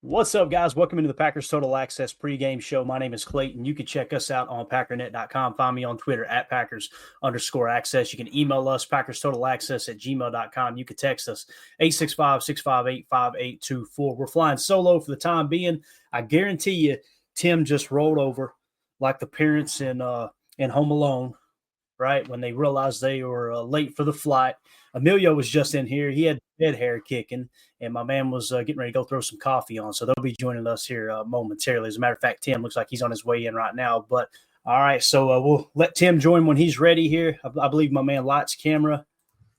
What's up, guys? Welcome into the Packers Total Access pregame show. My name is Clayton. You can check us out on Packernet.com. Find me on Twitter at Packers_access. You can email us, PackersTotalAccess@gmail.com. You can text us, 865-658-5824. We're flying solo for the time being. I guarantee you, Tim just rolled over like the parents in Home Alone, right? When they realized they were late for the flight. Emilio was just in here. He had dead hair kicking, and my man was getting ready to go throw some coffee on. So they'll be joining us here momentarily. As a matter of fact, Tim looks like he's on his way in right now. But all right, so we'll let Tim join when he's ready here. I believe my man lights, camera,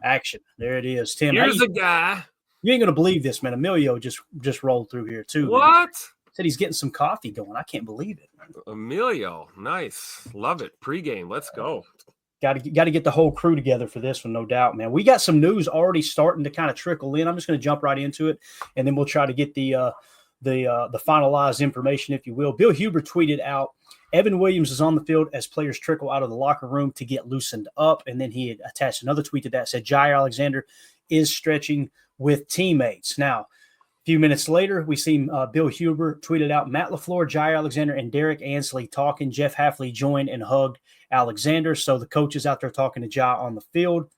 action. There it is. Tim, here's a guy. You ain't gonna believe this, man. Emilio just rolled through here too. What? Man. Said he's getting some coffee going. I can't believe it, man. Emilio, nice, love it. Pregame, let's go. Got to get the whole crew together for this one, no doubt, man. We got some news already starting to kind of trickle in. I'm just going to jump right into it, and then we'll try to get the finalized information, if you will. Bill Huber tweeted out, Evan Williams is on the field as players trickle out of the locker room to get loosened up, and then he had attached another tweet to that, said Jaire Alexander is stretching with teammates. Now, a few minutes later, we see Bill Huber tweeted out, Matt LaFleur, Jaire Alexander, and Derek Ansley talking. Jeff Hafley joined and hugged Alexander. So the coach is out there talking to Jai on the field.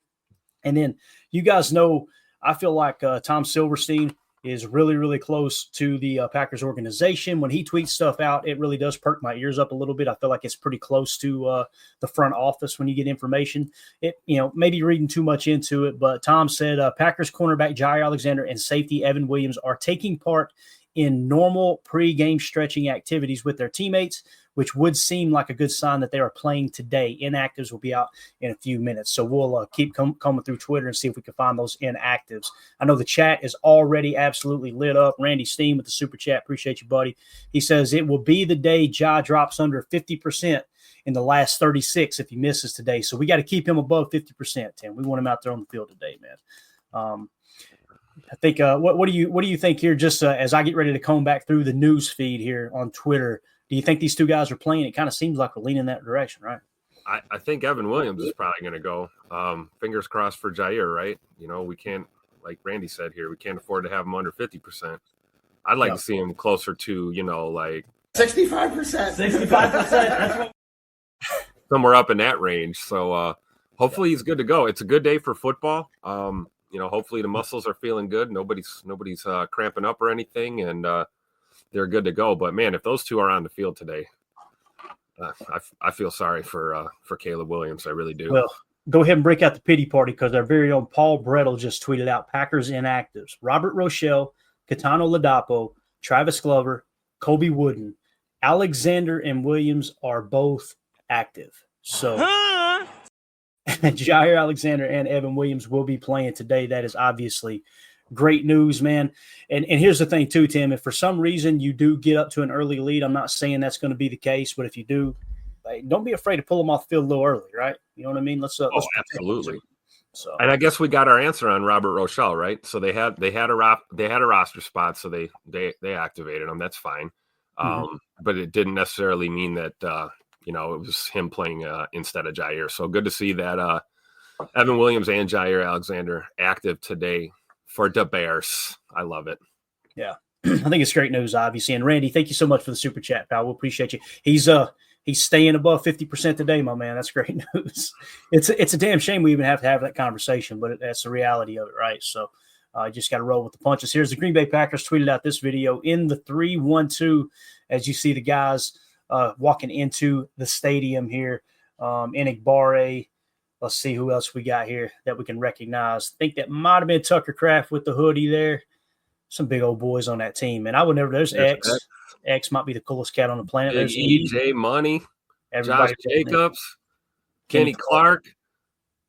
And then you guys know, I feel like Tom Silverstein is really, really close to the Packers organization. When he tweets stuff out, it really does perk my ears up a little bit. I feel like it's pretty close to the front office when you get information. It, maybe reading too much into it, but Tom said Packers cornerback Jaire Alexander and safety Evan Williams are taking part in normal pre-game stretching activities with their teammates, which would seem like a good sign that they are playing today. Inactives will be out in a few minutes. So we'll keep combing through Twitter and see if we can find those inactives. I know the chat is already absolutely lit up. Randy Steen with the super chat. Appreciate you, buddy. He says, it will be the day Jai drops under 50% in the last 36 if he misses today. So we got to keep him above 50%, Tim. We want him out there on the field today, man. I think what do you think here? Just as I get ready to comb back through the news feed here on Twitter, do you think these two guys are playing? It kind of seems like we're leaning that direction, right? I think Evan Williams is probably going to go. Fingers crossed for Jaire, right? We can't, like Randy said here, we can't afford to have him under 50%. I'd like to see him closer to, like 65%. 65%. Somewhere up in that range. So hopefully he's good to go. It's a good day for football. Hopefully the muscles are feeling good. Nobody's cramping up or anything, and they're good to go. But man, if those two are on the field today, I feel sorry for Caleb Williams. I really do. Well, go ahead and break out the pity party because our very own Paul Brettel just tweeted out Packers inactives: Robert Rochelle, Caetano Ladapo, Travis Glover, Kobe Wooden, Alexander, and Williams are both active. So Jaire Alexander and Evan Williams will be playing today. That is obviously great news, man. And here's the thing too, Tim, if for some reason you do get up to an early lead, I'm not saying that's going to be the case, but if you do, don't be afraid to pull them off the field a little early, right? You know what I mean? Let's absolutely. So, and I guess we got our answer on Robert Rochelle, right? So they had a roster spot, so they activated him. That's fine. But it didn't necessarily mean that it was him playing instead of Jaire. So good to see that Evan Williams and Jaire Alexander active today for the Bears. I love it. Yeah, I think it's great news, obviously. And Randy, thank you so much for the super chat, pal. We appreciate you. He's staying above 50% today, my man. That's great news. It's a damn shame we even have to have that conversation, but that's the reality of it, right? So I just got to roll with the punches. Here's the Green Bay Packers tweeted out this video in the 3-1-2 as you see the guys walking into the stadium here. Enigbare. Let's see who else we got here that we can recognize. I think that might have been Tucker Kraft with the hoodie there. Some big old boys on that team. And I would never – there's X. X might be the coolest cat on the planet. There's E.J. Money, Josh Jacobs, Kenny Clark,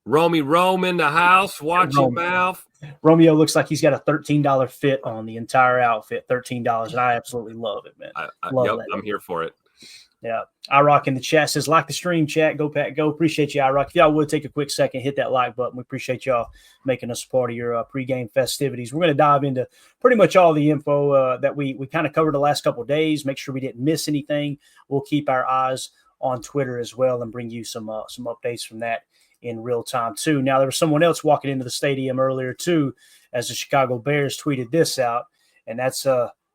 Romy Rome in the house. Watch your mouth. Romeo looks like he's got a $13 fit on the entire outfit, $13, and I absolutely love it, man. I'm here for it. Yeah. iRock in the chat says, like the stream, chat. Go, Pack, go. Appreciate you, iRock. If y'all would take a quick second, hit that like button. We appreciate y'all making us part of your pregame festivities. We're going to dive into pretty much all the info that we kind of covered the last couple of days. Make sure we didn't miss anything. We'll keep our eyes on Twitter as well and bring you some updates from that in real time too. Now, there was someone else walking into the stadium earlier too, as the Chicago Bears tweeted this out, and that's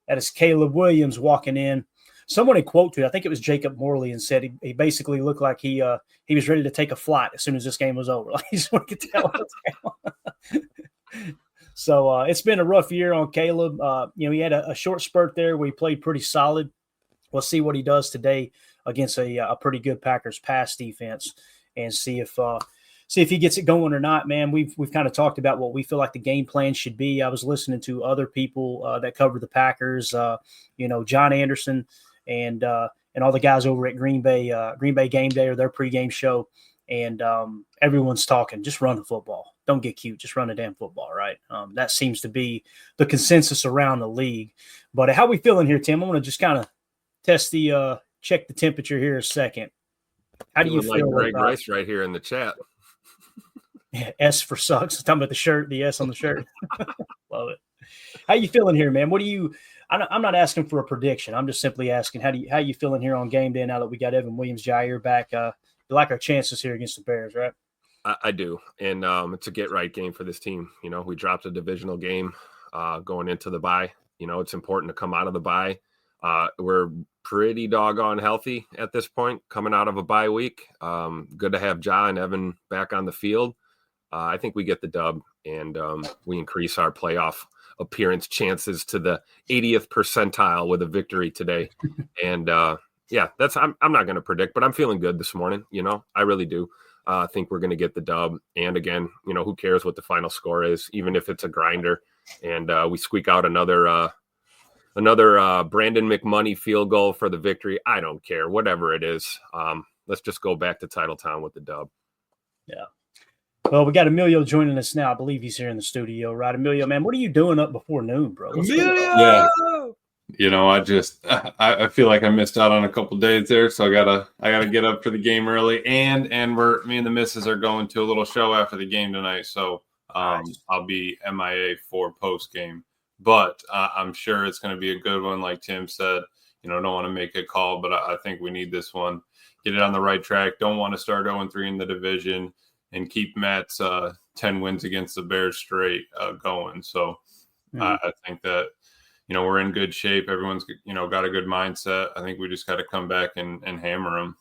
That is Caleb Williams walking in. Someone had quoted, I think it was Jacob Morley, and said he basically looked like he was ready to take a flight as soon as this game was over. Like, he just wanted to tell what's going. So it's been a rough year on Caleb. He had a short spurt there where he played pretty solid. We'll see what he does today against a pretty good Packers pass defense, and see if he gets it going or not. Man, we've kind of talked about what we feel like the game plan should be. I was listening to other people that cover the Packers, John Anderson and all the guys over at Green Bay Game Day or their pregame show, and everyone's talking, just run the football. Don't get cute, just run the damn football, right? That seems to be the consensus around the league. But how we feeling here, Tim? I want to just kind of test check the temperature here a second. How do you feel? Like Greg Rice right here in the chat. Yeah, S for sucks. I'm talking about the shirt, the S on the shirt. Love it. How you feeling here, man? I'm not asking for a prediction. I'm just simply asking how you feeling here on game day now that we got Evan Williams-Jair back? You like our chances here against the Bears, right? I do, and it's a get-right game for this team. We dropped a divisional game going into the bye. It's important to come out of the bye. We're pretty doggone healthy at this point coming out of a bye week. Good to have Ja and Evan back on the field. I think we get the dub, and we increase our playoff appearance chances to the 80th percentile with a victory today. And I'm not going to predict, but I'm feeling good this morning. I really do. I think we're going to get the dub. And again, who cares what the final score is, even if it's a grinder, and we squeak out another Brandon McMoney field goal for the victory. I don't care, whatever it is. Let's just go back to Titletown with the dub. Yeah. Well, we got Emilio joining us now. I believe he's here in the studio, right? Emilio, man, what are you doing up before noon, bro? Yeah. I feel like I missed out on a couple days there, so I gotta get up for the game early, and me and the missus are going to a little show after the game tonight, so nice. I'll be MIA for post game, but I'm sure it's going to be a good one. Like Tim said, don't want to make a call, but I think we need this one, get it on the right track. Don't want to start 0-3 in the division, and keep Matt's 10 wins against the Bears straight going. So I think that, we're in good shape. Everyone's, got a good mindset. I think we just got to come back and hammer them.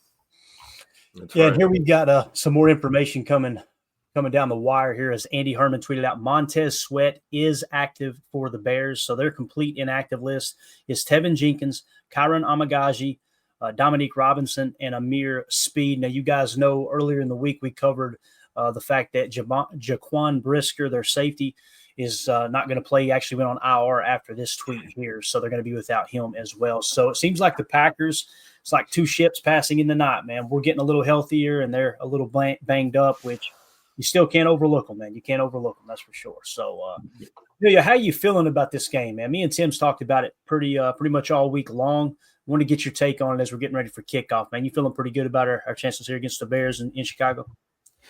And here we've got some more information coming down the wire here as Andy Herman tweeted out Montez Sweat is active for the Bears. So their complete inactive list is Tevin Jenkins, Kyron Amagaji, Dominique Robinson, and Amir Speed. Now, you guys know earlier in the week we covered the fact that Jaquan Brisker, their safety, is not going to play. He actually went on IR after this tweet here, so they're going to be without him as well. So it seems like the Packers, it's like two ships passing in the night, man. We're getting a little healthier, and they're a little banged up, which you still can't overlook them, man. You can't overlook them, that's for sure. So, how are you feeling about this game, man? Me and Tim's talked about it pretty much all week long. I want to get your take on it as we're getting ready for kickoff, man. You feeling pretty good about our chances here against the Bears in Chicago?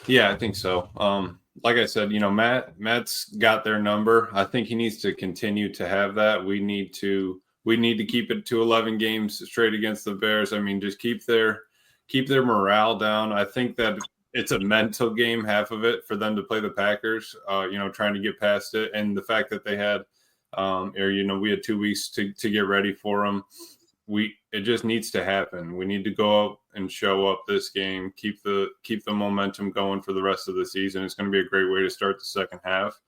Yeah, I think so. Like I said, Matt's got their number. I think he needs to continue to have that. We need to keep it to 11 games straight against the Bears. I mean, just keep their morale down. I think that it's a mental game, half of it, for them to play the Packers, trying to get past it. And the fact that they had, we had 2 weeks to get ready for them. It just needs to happen. We need to go out and show up this game, keep the momentum going for the rest of the season. It's going to be a great way to start the second half.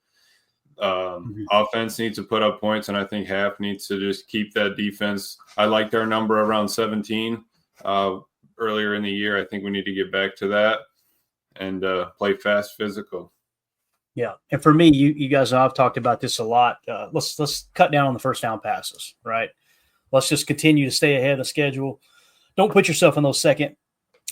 Offense needs to put up points, and I think half needs to just keep that defense. I liked our number around 17 earlier in the year. I think we need to get back to that and play fast, physical. Yeah, and for me, you guys know I've talked about this a lot. Let's cut down on the first down passes, right? Let's just continue to stay ahead of the schedule. Don't put yourself in those second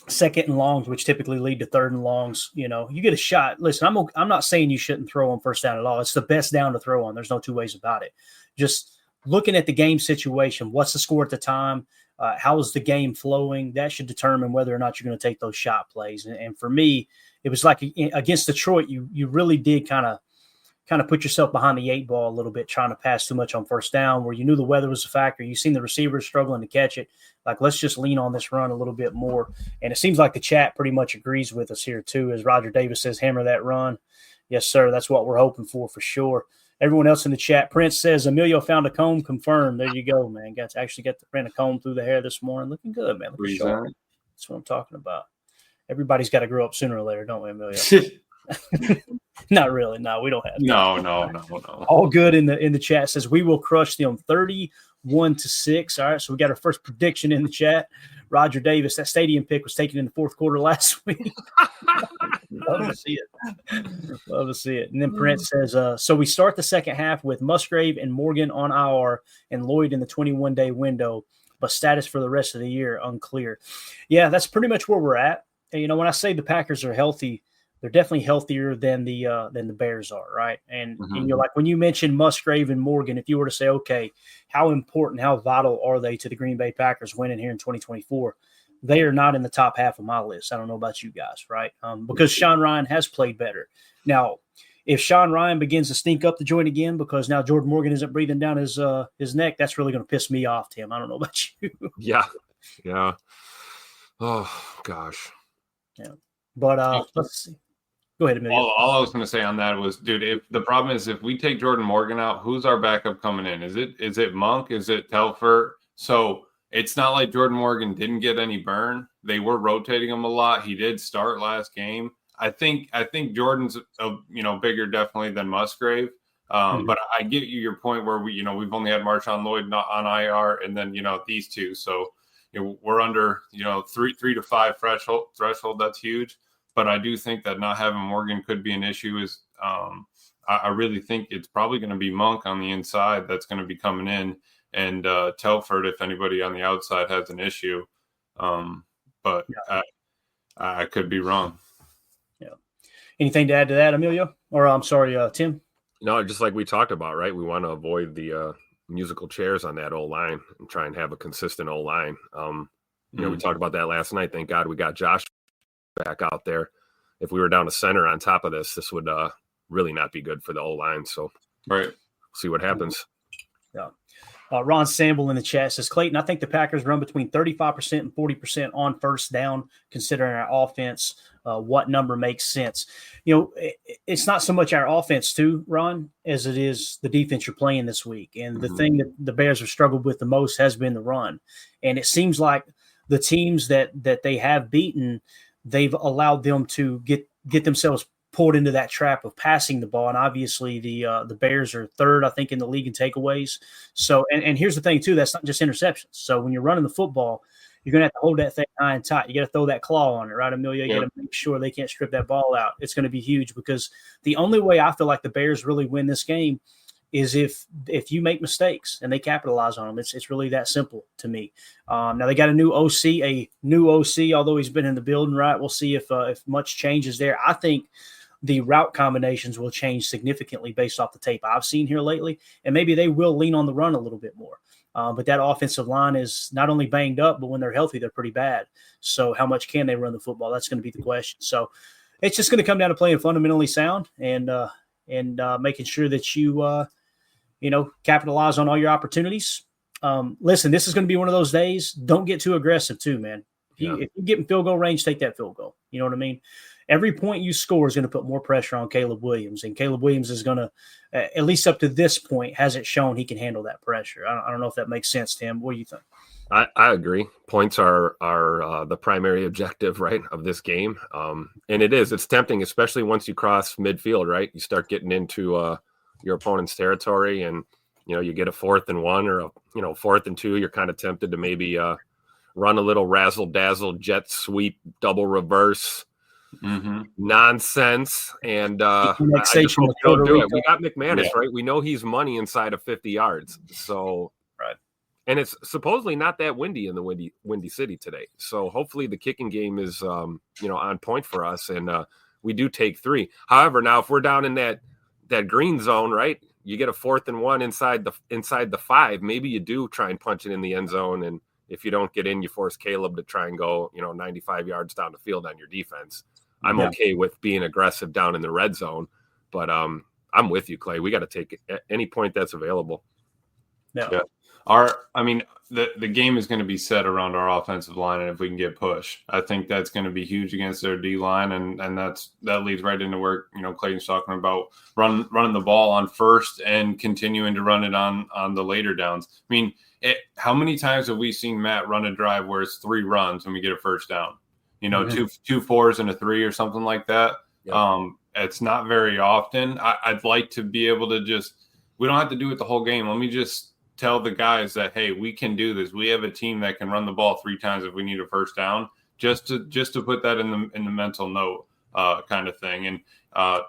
and longs, which typically lead to third and longs. You get a shot. Listen, I'm not saying you shouldn't throw on first down at all. It's the best down to throw on. There's no two ways about it. Just looking at the game situation, what's the score at the time? How is the game flowing? That should determine whether or not you're going to take those shot plays. And for me, it was like against Detroit, you really did kind of put yourself behind the 8 ball a little bit, trying to pass too much on first down, where you knew the weather was a factor. You seen the receivers struggling to catch it. Like, let's just lean on this run a little bit more. And it seems like the chat pretty much agrees with us here too, as Roger Davis says, hammer that run. Yes, sir. That's what we're hoping for sure. Everyone else in the chat, Prince says Emilio found a comb. Confirmed. There you go, man. Got to print a comb through the hair this morning. Looking good, man. Looking sharp. That's what I'm talking about. Everybody's got to grow up sooner or later, don't we, Emilio? Not really. No, we don't have. No. All good in the chat says we will crush them 31-6. All right, so we got our first prediction in the chat. Roger Davis, that stadium pick was taken in the fourth quarter last week. Love to see it. And then Prince says, so we start the second half with Musgrave and Morgan on IR and Lloyd in the 21-day window, but status for the rest of the year unclear. Yeah, that's pretty much where we're at. And, when I say the Packers are healthy, they're definitely healthier than the Bears are, right? And, like when you mentioned Musgrave and Morgan, if you were to say, okay, how important, how vital are they to the Green Bay Packers winning here in 2024? They are not in the top half of my list. I don't know about you guys, right? Because Sean Ryan has played better. Now, if Sean Ryan begins to stink up the joint again because now Jordan Morgan isn't breathing down his neck, that's really going to piss me off, Tim. I don't know about you. Yeah. Oh gosh. Yeah. But let's see. Go ahead, Emilio. All I was going to say on that was, dude, if the problem is if we take Jordan Morgan out, who's our backup coming in? Is it Monk? Is it Telfer? So it's not like Jordan Morgan didn't get any burn. They were rotating him a lot. He did start last game. I think Jordan's bigger definitely than Musgrave. But I get your point where we've only had Marshawn Lloyd not on IR, and then these two. So we're under 3 to 5 threshold. That's huge. But I do think that not having Morgan could be an issue. I really think it's probably going to be Monk on the inside that's going to be coming in, and Telford if anybody on the outside has an issue. But yeah. I could be wrong. Yeah. Anything to add to that, Emilio? Or I'm sorry, Tim? No, just like we talked about, right? We want to avoid the musical chairs on that O-line and try and have a consistent O-line. We talked about that last night. Thank God we got Josh back out there. If we were down to center on top of this would really not be good for the O-line. So right, see what happens. Yeah. Ron Samble in the chat says, Clayton, I think the Packers run between 35% and 40% on first down, considering our offense. What number makes sense? It's not so much our offense too, Ron, as it is the defense you're playing this week. And the thing that the Bears have struggled with the most has been the run. And it seems like the teams that they have beaten, they've allowed them to get themselves pulled into that trap of passing the ball. And obviously the Bears are third, I think, in the league in takeaways. So, and here's the thing too, that's not just interceptions. So when you're running the football, you're going to have to hold that thing high and tight. You got to throw that claw on it, right, Amelia? You got to make sure they can't strip that ball out. It's going to be huge because the only way I feel like the Bears really win this game is if you make mistakes and they capitalize on them. It's really that simple to me. Now they got a new OC, although he's been in the building, right? We'll see if much changes there. I think the route combinations will change significantly based off the tape I've seen here lately, and maybe they will lean on the run a little bit more. But that offensive line is not only banged up, but when they're healthy, they're pretty bad. So how much can they run the football? That's going to be the question. So it's just going to come down to playing fundamentally sound and making sure that you capitalize on all your opportunities. Listen, this is going to be one of those days. Don't get too aggressive too, man. If you get in field goal range, take that field goal. You know what I mean? Every point you score is going to put more pressure on Caleb Williams, and Caleb Williams is going to, at least up to this point, hasn't shown he can handle that pressure. I don't know if that makes sense, Tim. What do you think? I agree. Points are the primary objective, right, of this game. And it's tempting, especially once you cross midfield, right? You start getting into your opponent's territory, and you get a 4th and 1 or a 4th and 2. You're kind of tempted to maybe run a little razzle dazzle jet sweep double reverse nonsense, and I just hope you don't do it. We got McManus, right? We know he's money inside of 50 yards. So right, and it's supposedly not that windy in the windy city today. So hopefully the kicking game is on point for us, and we do take 3. However, now if we're down in that green zone, right, you get a 4th and 1 inside the 5. Maybe you do try and punch it in the end zone, and if you don't get in, you force Caleb to try and go 95 yards down the field on your defense. I'm okay with being aggressive down in the red zone, but I'm with you, Clay. We got to take any point that's available. No. Yeah. The game is going to be set around our offensive line, and if we can get push, I think that's going to be huge against their D line, and that leads right into where Clayton's talking about running the ball on first and continuing to run it on the later downs. I mean, how many times have we seen Matt run a drive where it's 3 runs and we get a first down? Two 4s and a 3 or something like that. Yep. It's not very often. I'd like to be able to we don't have to do it the whole game. Let me just tell the guys that, hey, we can do this. We have a team that can run the ball 3 times if we need a first down, just to put that in the mental note kind of thing. And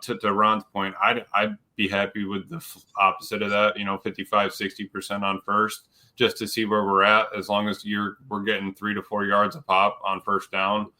to Ron's point, I'd be happy with the opposite of that, 55-60% on first, just to see where we're at. As long as we're getting 3 to 4 yards a pop on first down,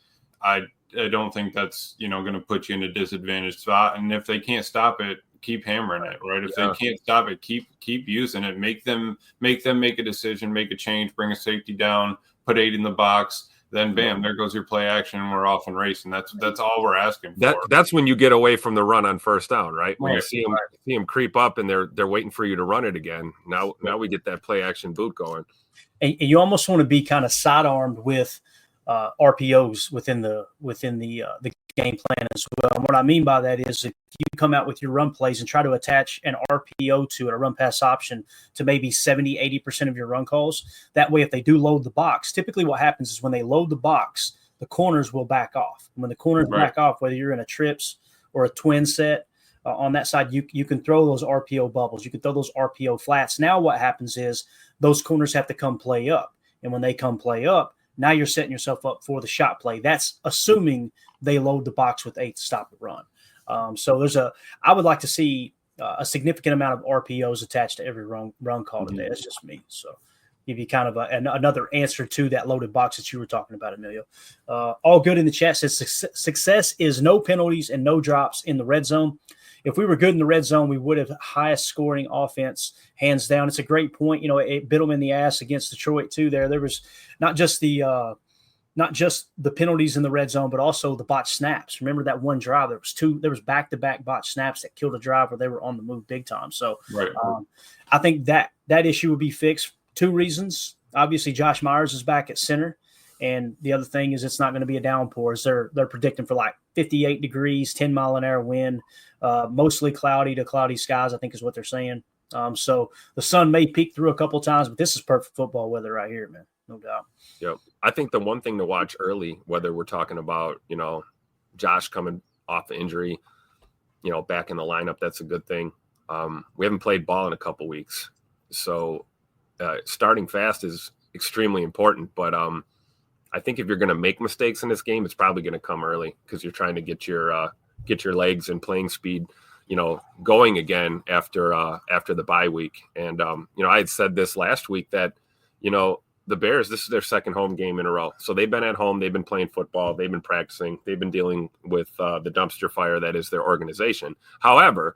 I don't think that's going to put you in a disadvantaged spot. And if they can't stop it, keep hammering it, right? If they can't stop it, keep using it. Make them make a decision, make a change, bring a safety down, put 8 in the box. Then bam, there goes your play action, and we're off and racing. That's all we're asking for. That's when you get away from the run on first down, right? When you see them creep up and they're waiting for you to run it again. Now we get that play action boot going. And you almost want to be kind of sidearmed with RPOs within the game plan as well. And what I mean by that is if you come out with your run plays and try to attach an RPO to it, a run pass option, to maybe 70-80% of your run calls, that way if they do load the box, typically what happens is when they load the box, the corners will back off. And when the corners back off, whether you're in a trips or a twin set, on that side, you can throw those RPO bubbles. You can throw those RPO flats. Now what happens is those corners have to come play up. And when they come play up, now you're setting yourself up for the shot play. That's assuming they load the box with 8 to stop the run. So I would like to see a significant amount of RPOs attached to every run call today. That's just me. So give you kind of another answer to that loaded box that you were talking about, Emilio. All good in the chat says success is no penalties and no drops in the red zone. If we were good in the red zone, we would have highest scoring offense, hands down. It's a great point. It bit them in the ass against Detroit too. There was not just the penalties in the red zone, but also the botched snaps. Remember that one drive? There was back-to-back botched snaps that killed a drive where they were on the move big time. So I think that issue would be fixed. 2 reasons. Obviously, Josh Myers is back at center. And the other thing is it's not going to be a downpour. They're predicting for like 58 degrees, 10-mile-an-hour wind, mostly cloudy to cloudy skies, I think is what they're saying. So the sun may peek through a couple times, but this is perfect football weather right here, man. No doubt. Yep. I think the one thing to watch early, whether we're talking about, Josh coming off the injury, back in the lineup, that's a good thing. We haven't played ball in a couple weeks. So starting fast is extremely important. But I think if you're going to make mistakes in this game, it's probably going to come early because you're trying to get your legs and playing speed, going again after the bye week. And, I had said this last week that, the Bears, this is their second home game in a row. So they've been at home. They've been playing football. They've been practicing. They've been dealing with the dumpster fire that is their organization. However,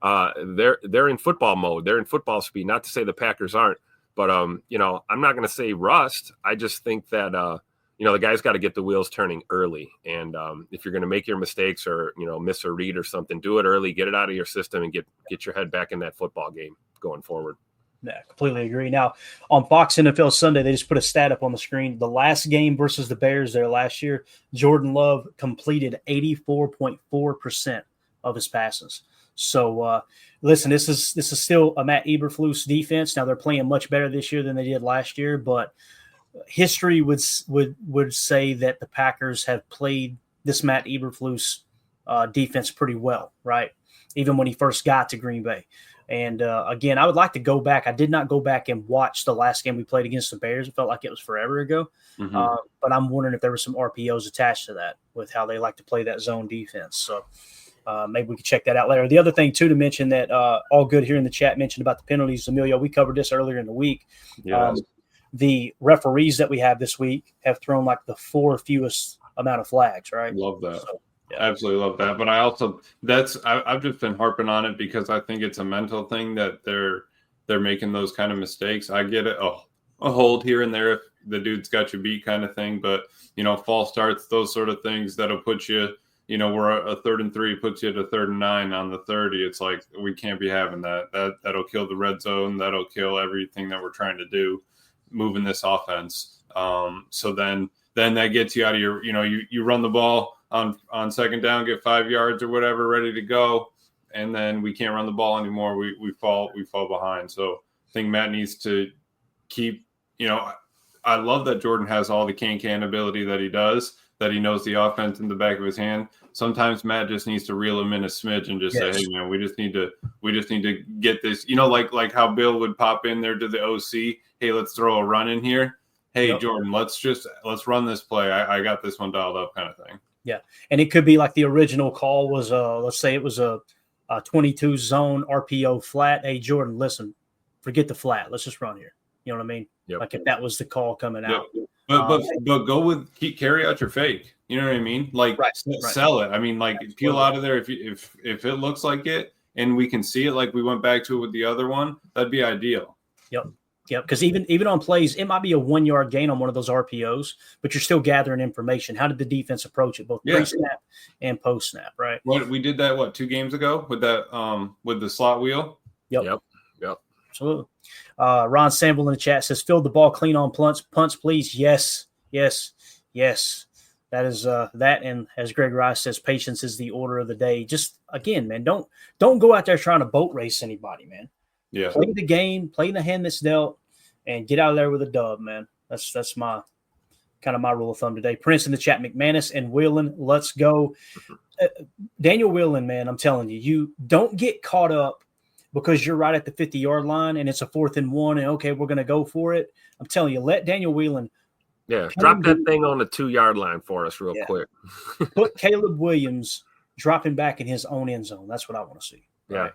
they're in football mode. They're in football speed. Not to say the Packers aren't, but, I'm not going to say rust. I just think that, the guys got to get the wheels turning early. And if you're going to make your mistakes or, miss a read or something, do it early, get it out of your system and get your head back in that football game going forward. Yeah, completely agree. Now, on Fox NFL Sunday, they just put a stat up on the screen. The last game versus the Bears there last year, Jordan Love completed 84.4% of his passes. So, listen, this is still a Matt Eberflus defense. Now, they're playing much better this year than they did last year, but history would say that the Packers have played this Matt Eberflus defense pretty well, right? Even when he first got to Green Bay. And again, I would like to go back. I did not go back and watch the last game we played against the Bears. It felt like it was forever ago. But I'm wondering if there were some RPOs attached to that with how they like to play that zone defense. So maybe we could check that out later. The other thing, too, to mention that all good here in the chat mentioned about the penalties. Emilio, we covered this earlier in the week. Yes. The referees that we have this week have thrown like the 4 fewest amount of flags, right? Love that. So, yeah. Absolutely love that. But I also I've just been harping on it because I think it's a mental thing that they're making those kind of mistakes. I get it. A hold here and there if the dude's got you beat kind of thing. But, false starts, those sort of things that'll put you we're a 3rd and 3 puts you at a 3rd and 9 on the 30. It's like, we can't be having that. That'll kill the red zone. That'll kill everything that we're trying to do, moving this offense. So then that gets you out of your, you run the ball on 2nd down, get 5 yards or whatever, ready to go. And then we can't run the ball anymore. We fall behind. So I think Matt needs to keep, I love that Jordan has all the can ability that he does, that he knows the offense in the back of his hand. Sometimes Matt just needs to reel him in a smidge and just say, hey, we just need to get this, like how Bill would pop in there to the OC. Hey, let's throw a run in here. Hey, Jordan, let's run this play. I got this one dialed up, kind of thing. Yeah. And it could be like the original call was, let's say it was a 22 zone RPO flat. Hey, Jordan, listen, forget the flat. Let's just run here. You know what I mean? Yep. Like if that was the call coming out. But go with carry out your fake. You know what I mean? Like sell it. I mean, like peel out of there if it looks like it and we can see it, like we went back to it with the other one, that'd be ideal. Yep. Because even on plays, it might be a 1 yard gain on one of those RPOs, but you're still gathering information. How did the defense approach it, both pre-snap and post-snap? Right. What we did that 2 games ago with that with the slot wheel. Yep. Absolutely. Ron Sample in the chat says, "Fill the ball clean on punts, please." Yes. That is that. And as Greg Rice says, patience is the order of the day. Just again, man, don't go out there trying to boat race anybody, man. Yeah. Play the game, play the hand that's dealt, and get out of there with a dub, man. That's my kind of my rule of thumb today. Prince in the chat, McManus and Whelan, let's go. Daniel Whelan, man, I'm telling you, you don't get caught up because you're right at the 50-yard line and it's a 4th and 1 and, okay, we're going to go for it. I'm telling you, let Daniel Whelan. Yeah, drop that thing on the 2-yard line for us real quick. Put Caleb Williams dropping back in his own end zone. That's what I want to see. Yeah.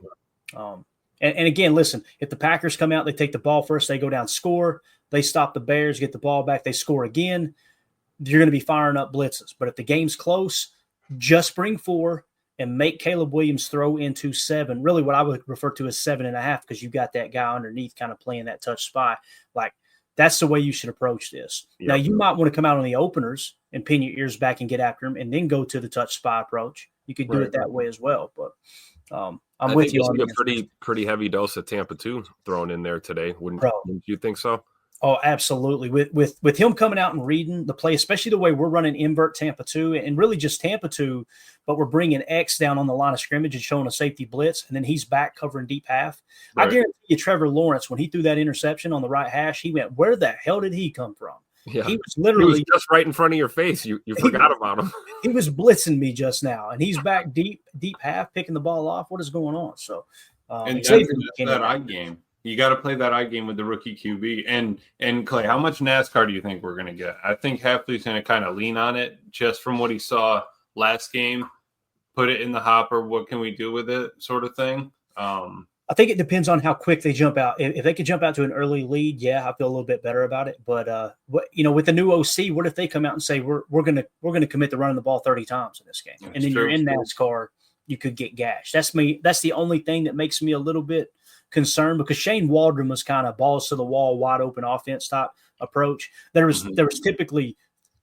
And again, listen, if the Packers come out, they take the ball first, they go down, score, they stop the Bears, get the ball back, they score again, you're going to be firing up blitzes. But if the game's close, just bring 4 and make Caleb Williams throw into 7, really what I would refer to as 7.5, because you've got that guy underneath kind of playing that touch spy. Like, that's the way you should approach this. Yep. Now, you might want to come out on the openers and pin your ears back and get after him and then go to the touch spy approach. You could do it that way as well. But I'm with you on a pretty heavy dose of Tampa 2 thrown in there today. Wouldn't you think so? Oh, absolutely. With him coming out and reading the play, especially the way we're running invert Tampa 2 and really just Tampa 2, but we're bringing X down on the line of scrimmage and showing a safety blitz, and then he's back covering deep half. Right. I guarantee you Trevor Lawrence, when he threw that interception on the right hash, he went, where the hell did he come from? Yeah. He was just right in front of your face. You forgot about him. He was blitzing me just now, and he's back deep half, picking the ball off. What is going on? So, and that's that eye game. You got to play that eye game with the rookie QB. And Clay, how much NASCAR do you think we're going to get? I think Hafley's going to kind of lean on it just from what he saw last game. Put it in the hopper. What can we do with it? Sort of thing. I think it depends on how quick they jump out. If they could jump out to an early lead, yeah, I feel a little bit better about it. But with the new OC, what if they come out and say we're gonna commit to running the ball 30 times in this game, and then you're in NASCAR, you could get gashed. That's the only thing that makes me a little bit concerned, because Shane Waldron was kind of balls to the wall, wide open offense type approach. There was typically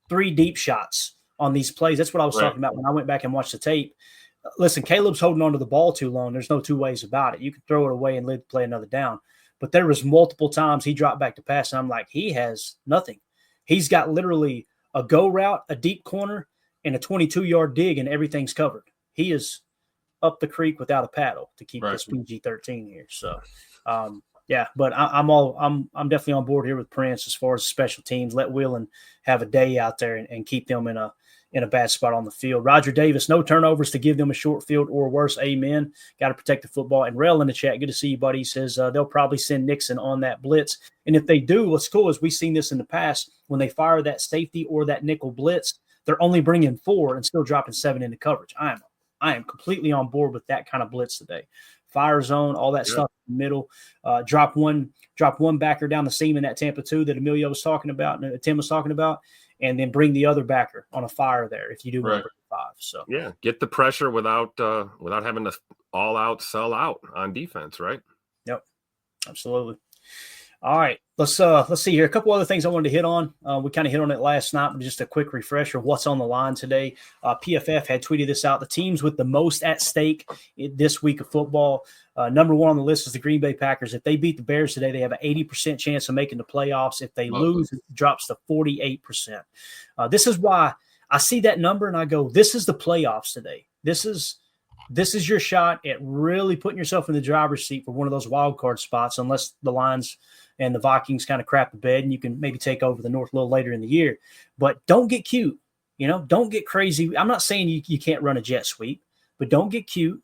3 deep shots on these plays. That's what I was talking about when I went back and watched the tape. Listen, Caleb's holding on to the ball too long. There's no 2 ways about it. You can throw it away and play another down. But there was multiple times he dropped back to pass, and I'm like, he has nothing. He's got literally a go route, a deep corner, and a 22-yard dig, and everything's covered. He is up the creek without a paddle to keep this PG-13 here. So, but I'm definitely on board here with Prince as far as special teams. Let Whelan have a day out there and keep them in a bad spot on the field. Roger Davis, no turnovers to give them a short field or worse. Amen. Got to protect the football. And Rel in the chat, good to see you, buddy. He says they'll probably send Nixon on that blitz. And if they do, what's cool is we've seen this in the past. When they fire that safety or that nickel blitz, they're only bringing 4 and still dropping 7 into coverage. I am completely on board with that kind of blitz today. Fire zone, all that stuff in the middle. Drop one backer down the seam in that Tampa 2 that Emilio was talking about and Tim was talking about, and then bring the other backer on a fire there if you do number 5. So get the pressure without having to all out sell out on defense, right? Yep, absolutely. All right, let's see here. A couple other things I wanted to hit on. We kind of hit on it last night, but just a quick refresher. What's on the line today? PFF had tweeted this out. The teams with the most at stake this week of football. Number one on the list is the Green Bay Packers. If they beat the Bears today, they have an 80% chance of making the playoffs. If they lose, it drops to 48%. This is why I see that number and I go, this is the playoffs today. This is your shot at really putting yourself in the driver's seat for one of those wild card spots, unless the Lions and the Vikings kind of crap the bed and you can maybe take over the North a little later in the year. But don't get cute. Don't get crazy. I'm not saying you can't run a jet sweep, but don't get cute.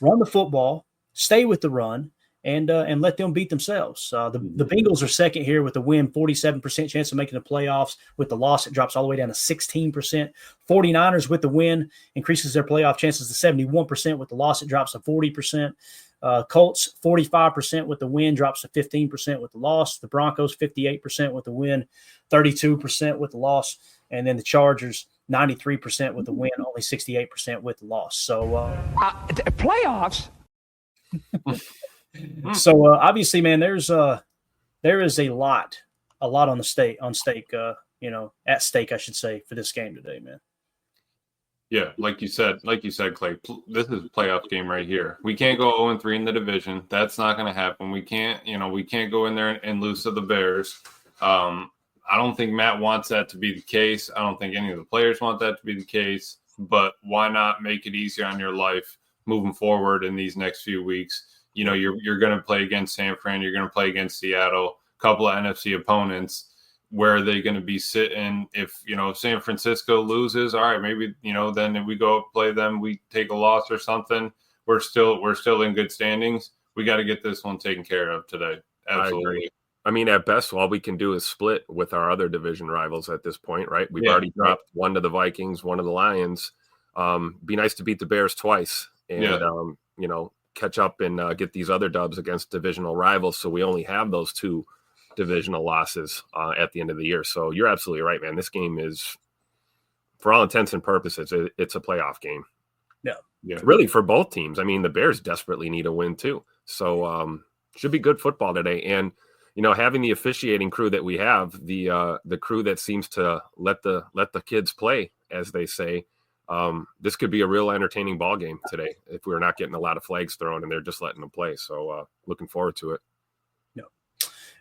Run the football, stay with the run, and let them beat themselves. The Bengals are second here with the win, 47% chance of making the playoffs. With the loss, it drops all the way down to 16%. 49ers with the win increases their playoff chances to 71%. With the loss, it drops to 40%. Colts, 45% with the win, drops to 15% with the loss. The Broncos, 58% with the win, 32% with the loss. And then the Chargers, 93% with the win, only 68% with the loss. So playoffs? So obviously, man, there is a lot on stake, at stake, I should say, for this game today, man. Yeah, like you said, Clay, this is a playoff game right here. We can't go 0-3 in the division. That's not going to happen. We can't go in there and lose to the Bears. I don't think Matt wants that to be the case. I don't think any of the players want that to be the case. But why not make it easier on your life moving forward in these next few weeks? You're going to play against San Fran. You're going to play against Seattle, a couple of NFC opponents. Where are they going to be sitting? If San Francisco loses, all right, maybe then if we go play them, we take a loss or something. We're still in good standings. We got to get this one taken care of today. Absolutely. I mean, at best, all we can do is split with our other division rivals at this point, right? We've already dropped one to the Vikings, one to the Lions. Be nice to beat the Bears twice, and catch up and get these other dubs against divisional rivals. So we only have those two divisional losses at the end of the year. So you're absolutely right, man. This game is, for all intents and purposes, it's a playoff game. Yeah. Really, for both teams. I mean, the Bears desperately need a win too. So should be good football today. And having the officiating crew that we have, the crew that seems to let the kids play, as they say, this could be a real entertaining ball game today if we're not getting a lot of flags thrown and they're just letting them play. So looking forward to it.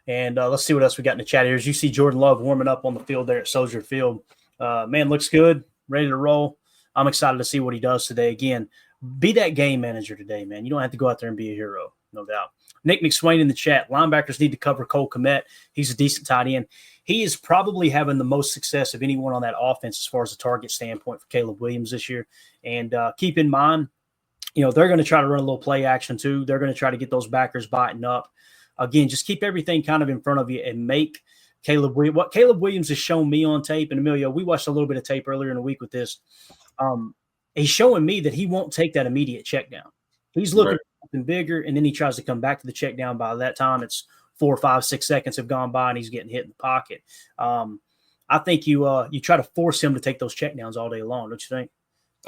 And let's see what else we got in the chat here. As you see Jordan Love warming up on the field there at Soldier Field. Man, looks good, ready to roll. I'm excited to see what he does today. Again, be that game manager today, man. You don't have to go out there and be a hero, no doubt. Nick McSwain in the chat. Linebackers need to cover Cole Kmet. He's a decent tight end. He is probably having the most success of anyone on that offense as far as the target standpoint for Caleb Williams this year. And keep in mind, they're going to try to run a little play action too. They're going to try to get those backers biting up. Again, just keep everything kind of in front of you and make Caleb Williams. What Caleb Williams has shown me on tape, and Emilio, we watched a little bit of tape earlier in the week with this. He's showing me that he won't take that immediate check down. He's looking for something bigger, and then he tries to come back to the check down. By that time, it's 4, 5, 6 seconds have gone by, and he's getting hit in the pocket. I think you try to force him to take those check downs all day long, don't you think?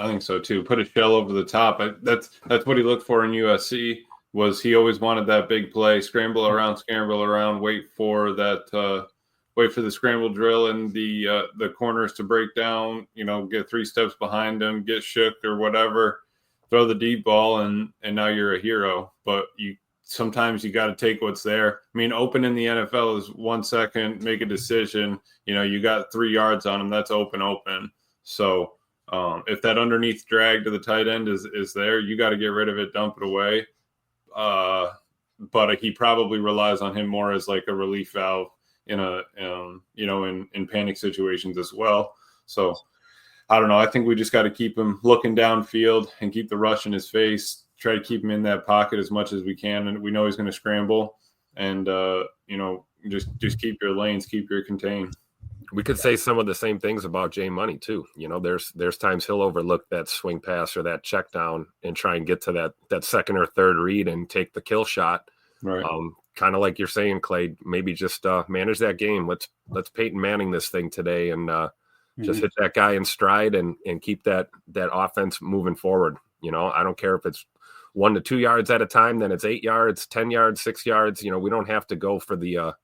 I think so too. Put a shell over the top. That's what he looked for in USC. Was he always wanted that big play, scramble around, wait for the scramble drill and the corners to break down, get 3 steps behind him, get shook or whatever, throw the deep ball, and now you're a hero. But sometimes you got to take what's there. I mean, open in the NFL is 1 second, make a decision. You got 3 yards on him, that's open. So if that underneath drag to the tight end is there, you got to get rid of it, dump it away. But he probably relies on him more as like a relief valve in panic situations as well. So I don't know. I think we just got to keep him looking downfield and keep the rush in his face. Try to keep him in that pocket as much as we can, and we know he's going to scramble. And just keep your lanes, keep your contain. We could say some of the same things about Jay Money too. There's times he'll overlook that swing pass or that check down and try and get to that second or third read and take the kill shot. Right. Kind of like you're saying, Clay, maybe just manage that game. Let's Peyton Manning this thing today and just hit that guy in stride and keep that offense moving forward. I don't care if it's 1 to 2 yards at a time, then it's 8 yards, 10 yards, 6 yards. You know, we don't have to go for the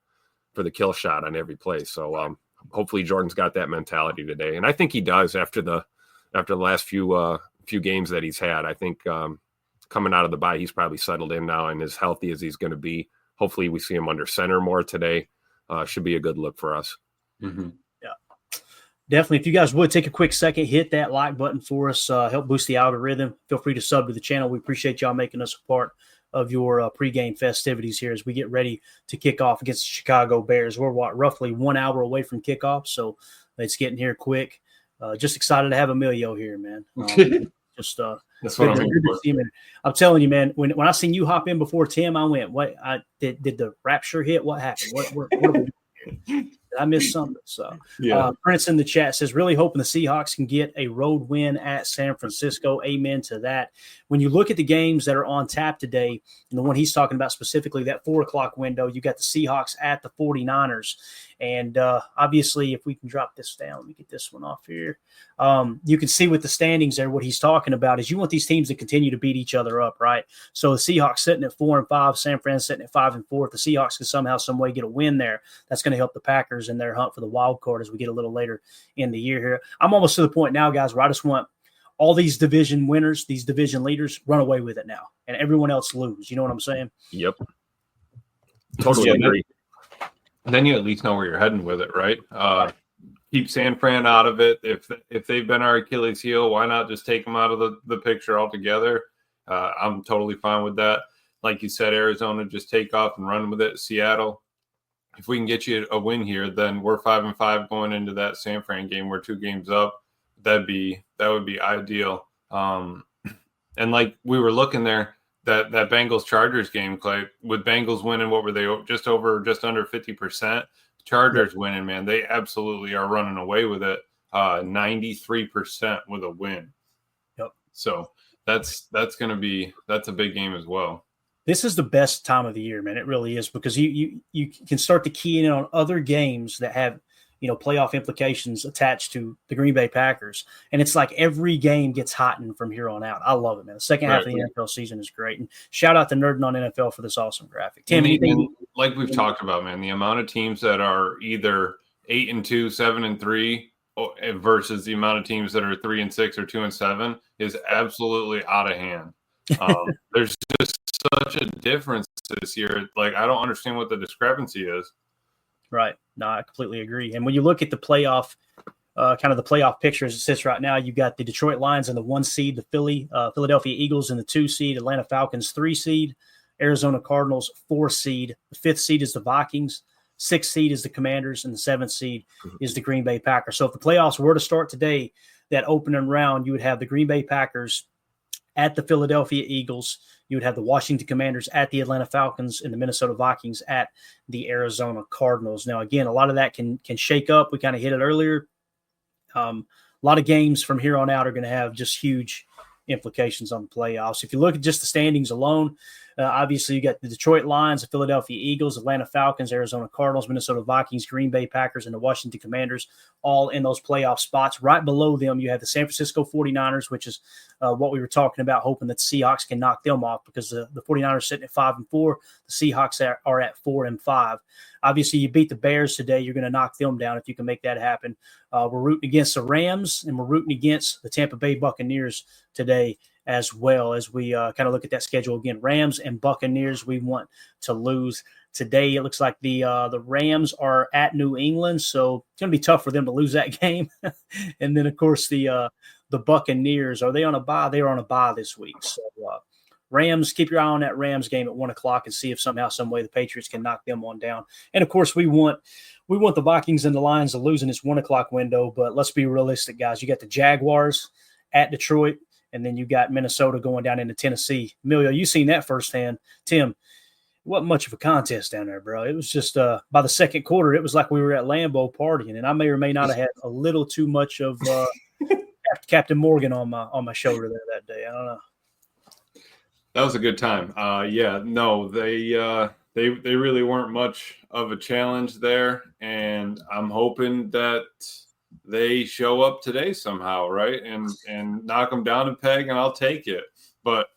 kill shot on every play. So hopefully Jordan's got that mentality today, and I think he does after the last few games that he's had. I think coming out of the bye, he's probably settled in now and as healthy as he's going to be. Hopefully we see him under center more today. Should be a good look for us. Mm-hmm. Definitely. If you guys would take a quick second, hit that like button for us, help boost the algorithm. Feel free to sub to the channel. We appreciate y'all making us a part of your pregame festivities here as we get ready to kick off against the Chicago Bears. We're roughly 1 hour away from kickoff, so it's getting here quick. Just excited to have Emilio here, man. That's what I'm here for. I'm telling you, man, when I seen you hop in before Tim, I went, what? Did the rapture hit? What happened? What are we doing here? I missed something. So, Prince in the chat says, really hoping the Seahawks can get a road win at San Francisco. Amen to that. When you look at the games that are on tap today, and the one he's talking about specifically, that 4 o'clock window, you got the Seahawks at the 49ers. And obviously, if we can drop this down, let me get this one off here. You can see with the standings there, what he's talking about is you want these teams to continue to beat each other up, right? So the Seahawks sitting at 4-5, San Fran sitting at 5-4. If the Seahawks can somehow, some way get a win there, that's going to help the Packers in their hunt for the wild card as we get a little later in the year here. I'm almost to the point now, guys, where I just want all these division winners, these division leaders, run away with it now, and everyone else lose. You know what I'm saying? Yep. Totally agree. Then you at least know where you're heading with it, right? Keep San Fran out of it. If they've been our Achilles heel, why not just take them out of the picture altogether? I'm totally fine with that. Like you said, Arizona, just take off and run with it. Seattle, if we can get you a win here, then we're 5-5 going into that San Fran game. We're 2 games up. That would be ideal. And like we were looking there, that Bengals-Chargers game, Clay, with Bengals winning, what were they, just under 50%? Chargers winning, man, they absolutely are running away with it. 93% with a win. Yep. So that's a big game as well. This is the best time of the year, man. It really is, because you can start to key in on other games that have, playoff implications attached to the Green Bay Packers. And it's like every game gets heightened from here on out. I love it, man. The second half of the NFL season is great. And shout out to Nerding on NFL for this awesome graphic. Tim, anything? Like we've talked about, man, the amount of teams that are either 8-2, 7-3 versus the amount of teams that are 3-6 or 2-7 is absolutely out of hand. There's just such a difference this year. Like, I don't understand what the discrepancy is. Right. No, I completely agree. And when you look at the playoff, kind of the playoff picture as it sits right now, you got the Detroit Lions in the 1 seed, the Philadelphia Eagles in the 2 seed, Atlanta Falcons 3 seed, Arizona Cardinals 4 seed. The 5th seed is the Vikings, 6th seed is the Commanders, and the 7th seed is the Green Bay Packers. So if the playoffs were to start today, that opening round, you would have the Green Bay Packers at the Philadelphia Eagles. You would have the Washington Commanders at the Atlanta Falcons and the Minnesota Vikings at the Arizona Cardinals. Now, again, a lot of that can shake up. We kind of hit it earlier. A lot of games from here on out are going to have just huge implications on the playoffs. If you look at just the standings alone, obviously you got the Detroit Lions, the Philadelphia Eagles, Atlanta Falcons, Arizona Cardinals, Minnesota Vikings, Green Bay Packers, and the Washington Commanders all in those playoff spots. Right below them, you have the San Francisco 49ers, which is what we were talking about, hoping that the Seahawks can knock them off, because the 49ers sitting at 5-4, the Seahawks are at 4-5. Obviously, you beat the Bears today, you're going to knock them down if you can make that happen. We're rooting against the Rams, and we're rooting against the Tampa Bay Buccaneers today, as well as we kind of look at that schedule again. Rams and Buccaneers, we want to lose today. It looks like the Rams are at New England, so it's going to be tough for them to lose that game. And then, of course, the Buccaneers, are they on a bye? They are on a bye this week. So Rams, keep your eye on that Rams game at 1 o'clock and see if somehow, some way the Patriots can knock them on down. And, of course, we want the Vikings and the Lions to lose in this 1 o'clock window, but let's be realistic, guys. You got the Jaguars at Detroit, and then you got Minnesota going down into Tennessee. Emilio, you seen that firsthand. Tim, it wasn't much of a contest down there, bro. It was just by the second quarter, it was like we were at Lambeau partying, and I may or may not have had a little too much of Captain Morgan on my shoulder there that day. I don't know. That was a good time. They really weren't much of a challenge there, and I'm hoping that they show up today somehow, right? And knock them down a peg, and I'll take it. But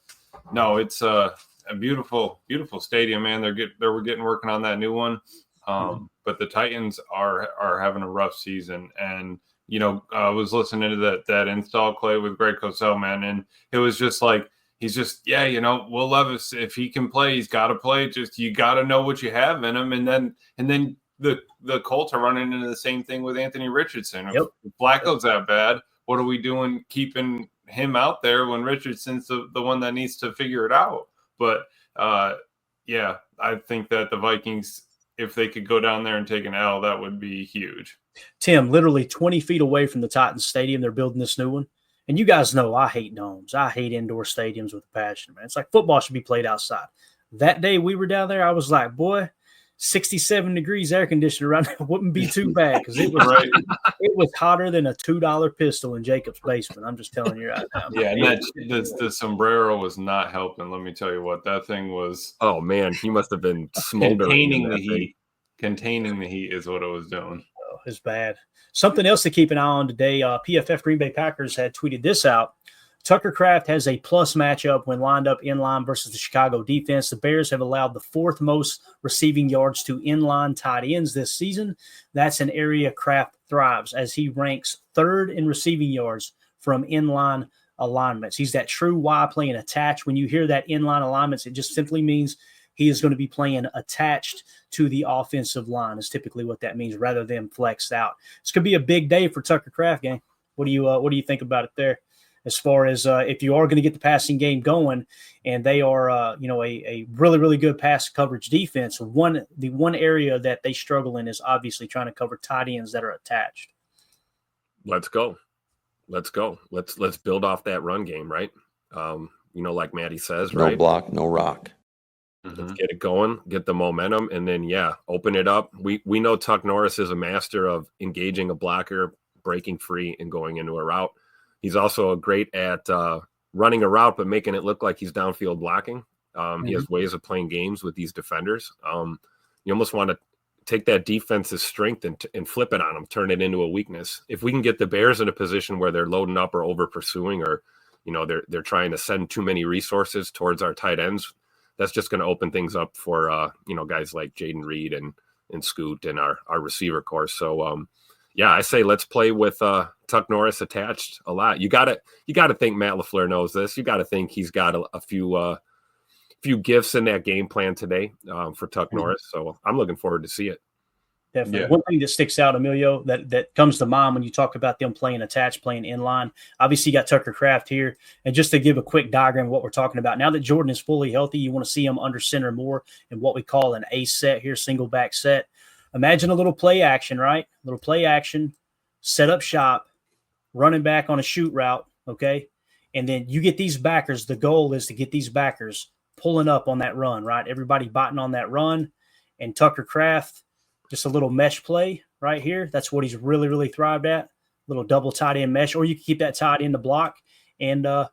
No, it's a beautiful, beautiful stadium, man. We're getting working on that new one. But the Titans are having a rough season, and I was listening to that install Clay with Greg Cosell, man, and it was just like he's just Will Levis, if he can play, he's got to play. Just you got to know what you have in him, and then the Colts are running into the same thing with Anthony Richardson. Yep. If Flacco's that bad, what are we doing keeping him out there when Richardson's the one that needs to figure it out? But I think that the Vikings, if they could go down there and take an L, that would be huge. Tim, literally 20 feet away from the Titans stadium, they're building this new one. And you guys know I hate domes. I hate indoor stadiums with a passion, man. It's like football should be played outside. That day we were down there, I was like, boy, 67 degrees air conditioner around there wouldn't be too bad because it was Right. It was hotter than a $2 pistol in Jacob's basement. I'm just telling you right now. Yeah, and the sombrero was not helping. Let me tell you what, that thing was. Oh man, he must have been smoldering. Containing the heat. Containing the heat is what it was doing. Oh, it's bad. Something else to keep an eye on today. PFF Green Bay Packers had tweeted this out. Tucker Kraft has a plus matchup when lined up inline versus the Chicago defense. The Bears have allowed the fourth most receiving yards to inline tight ends this season. That's an area Kraft thrives as he ranks third in receiving yards from inline alignments. He's that true Y playing attached. When you hear that inline alignments, it just simply means he is going to be playing attached to the offensive line is typically what that means rather than flexed out. This could be a big day for Tucker Kraft, gang. What do you think about it there? As far as if you are going to get the passing game going, and they are, a really, really good pass coverage defense, the one area that they struggle in is obviously trying to cover tight ends that are attached. Let's go. Let's build off that run game, right? Like Maddie says, right? No block, no rock. Let's get it going, get the momentum, and then, open it up. We know Tuck Norris is a master of engaging a blocker, breaking free, and going into a route. He's also great at running a route, but making it look like he's downfield blocking. He has ways of playing games with these defenders. You almost want to take that defense's strength and flip it on them, turn it into a weakness. If we can get the Bears in a position where they're loading up or over pursuing, or they're trying to send too many resources towards our tight ends, that's just going to open things up for guys like Jaden Reed and Scoot and our receiver course. So I say let's play with Tuck Norris attached a lot. You got to think Matt LaFleur knows this. You got to think he's got a few gifts in that game plan today for Tuck Norris. So I'm looking forward to see it. Definitely. Yeah. One thing that sticks out, Emilio, that comes to mind when you talk about them playing attached, playing inline. Obviously, you got Tucker Kraft here. And just to give a quick diagram of what we're talking about, now that Jordan is fully healthy, you want to see him under center more in what we call an ace set here, single back set. Imagine a little play action, right? A little play action, set up shop, running back on a shoot route, okay? And then you get these backers. The goal is to get these backers pulling up on that run, right? Everybody biting on that run. And Tucker Kraft, just a little mesh play right here. That's what he's really, really thrived at. Little double tight end mesh, or you can keep that tight end to block and run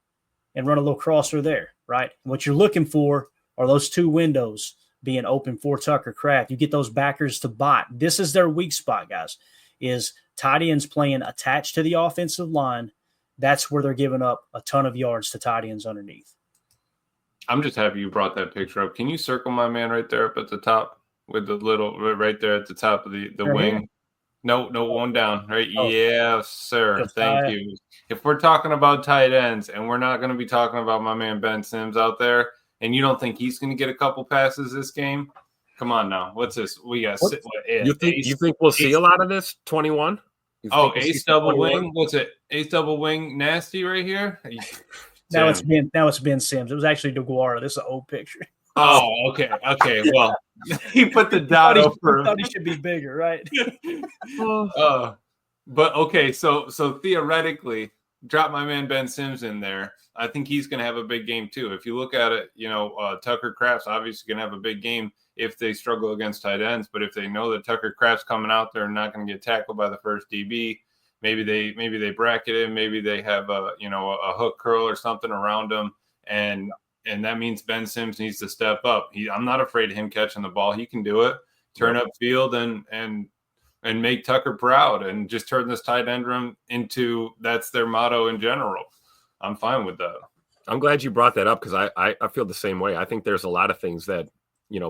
a little crosser there, right? And what you're looking for are those two windows being open for Tucker Kraft. You get those backers to bot. This is their weak spot, guys, is tight ends playing attached to the offensive line. That's where they're giving up a ton of yards to tight ends underneath. I'm just happy you brought that picture up. Can you circle my man right there up at the top with the little right there at the top of the right wing? here? No, one down. Right? Oh. Yes, sir. Yes, Thank you. If we're talking about tight ends and we're not going to be talking about my man Ben Sims out there, and you don't think he's going to get a couple passes this game? Come on now. What's this? We got You think we'll see a lot of this? 21? Ace double wing. What's it? Ace double wing nasty right here. Now it's Ben Sims. It was actually DeGuara. This is an old picture. Oh, okay. Well, he put the dot over. Thought he should be bigger, right? But okay. So theoretically, drop my man Ben Sims in there. I think he's going to have a big game too. If you look at it, Tucker Kraft's obviously going to have a big game if they struggle against tight ends. But if they know that Tucker Kraft's coming out there and not going to get tackled by the first DB, maybe they bracket him. Maybe they have a hook curl or something around him, and that means Ben Sims needs to step up. I'm not afraid of him catching the ball. He can do it. Turn up field and make Tucker proud, and just turn this tight end room into that's their motto in general. I'm fine with that. I'm glad you brought that up because I feel the same way. I think there's a lot of things that,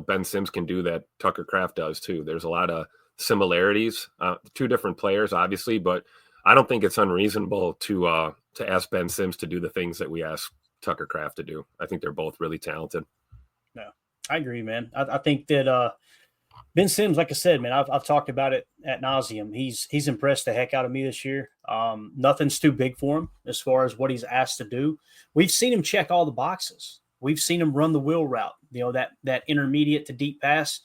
Ben Sims can do that Tucker Kraft does too. There's a lot of similarities, two different players, obviously, but I don't think it's unreasonable to ask Ben Sims to do the things that we ask Tucker Kraft to do. I think they're both really talented. No, I agree, man. I think that Ben Sims, like I said, man, I've talked about it ad nauseum. He's impressed the heck out of me this year. Nothing's too big for him as far as what he's asked to do. We've seen him check all the boxes. We've seen him run the wheel route, that intermediate to deep pass,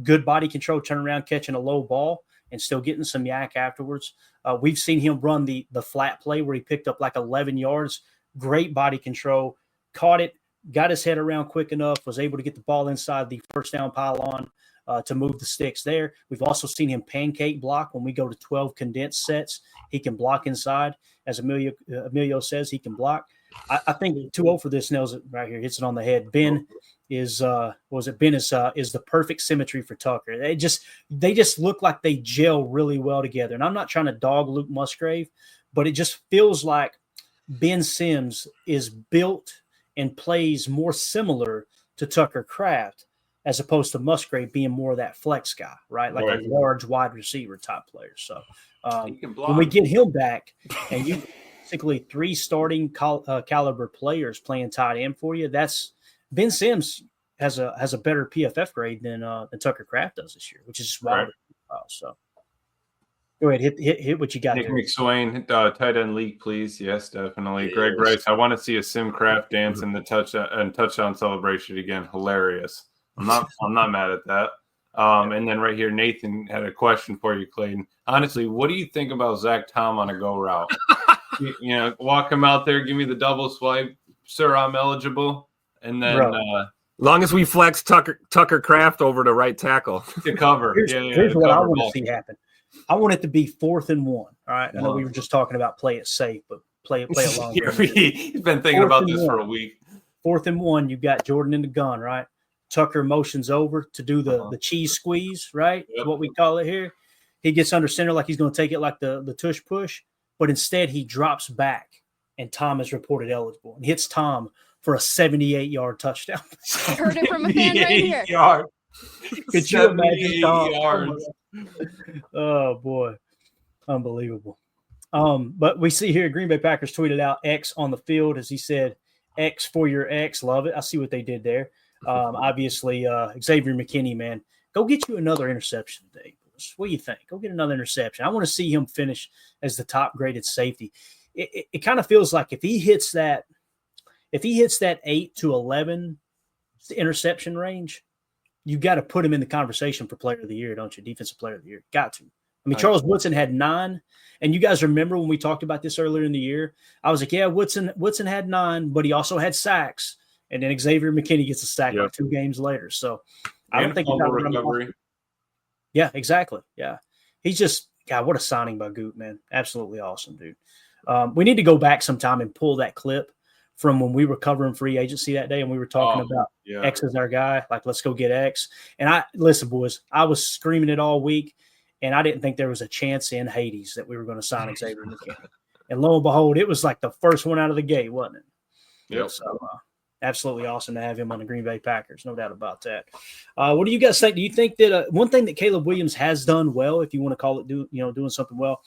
good body control, turn around, catching a low ball, and still getting some yak afterwards. We've seen him run the flat play where he picked up like 11 yards, great body control, caught it, got his head around quick enough, was able to get the ball inside the first down pylon to move the sticks there. We've also seen him pancake block when we go to 12 condensed sets. He can block inside. As Emilio says, he can block. I think 2-0 for this nails it right here, hits it on the head. Ben is the perfect symmetry for Tucker. They just look like they gel really well together. And I'm not trying to dog Luke Musgrave, but it just feels like Ben Sims is built and plays more similar to Tucker Kraft as opposed to Musgrave being more of that flex guy, right? Like a large wide receiver type player. So when we get him back and you basically 3 starting caliber players playing tight end for you, that's Ben Sims has a better PFF grade than Tucker Kraft does this year, which is just wild. Right. So go ahead, hit what you got. Nick there. McSwain, tight end league, please. Yes, definitely. Yes. Greg Rice, I want to see a Sim Kraft dance in the touchdown celebration again. Hilarious. I'm not mad at that. And then right here, Nathan had a question for you, Clayton. Honestly, what do you think about Zach Tom on a go route? Walk him out there, give me the double swipe, sir, I'm eligible, and then long as we flex Tucker Kraft over to right tackle to cover. Here's what I want to see happen. I want it to be 4th and 1. All right, I know we were just talking about play it safe, but play it long. He's been thinking about this for a week. 4th and 1, you've got Jordan in the gun, right? Tucker motions over to do the cheese squeeze, right? Yep. What we call it here. He gets under center like he's going to take it like the tush push, but instead he drops back, and Tom is reported eligible and hits Tom for a 78-yard touchdown. Heard it from a fan right here. Yard. Could you imagine Tom? Yards. Oh boy, unbelievable. But we see here Green Bay Packers tweeted out X on the field, as he said, X for your X. Love it. I see what they did there. Obviously, Xavier McKinney, man, go get you another interception today. What do you think? Go get another interception. I want to see him finish as the top graded safety. It kind of feels like if he hits that 8 to 11 interception range, you got to put him in the conversation for player of the year, don't you? Defensive player of the year. Got to. I mean, Charles Woodson had 9, and you guys remember when we talked about this earlier in the year, I was like, yeah, Woodson had 9, but he also had sacks. And then Xavier McKinney gets a sack like 2 games later. So I don't think recovery. Yeah, exactly. Yeah. He's just, God, what a signing by Goot, man. Absolutely awesome, dude. We need to go back sometime and pull that clip from when we were covering free agency that day and we were talking about X is our guy. Like, let's go get X. And listen, boys, I was screaming it all week, and I didn't think there was a chance in Hades that we were going to sign Xavier McKinney. And lo and behold, it was like the first one out of the gate, wasn't it? Yep. So, absolutely awesome to have him on the Green Bay Packers. No doubt about that. What do you guys think? Do you think that one thing that Caleb Williams has done well, if you want to call it doing something well,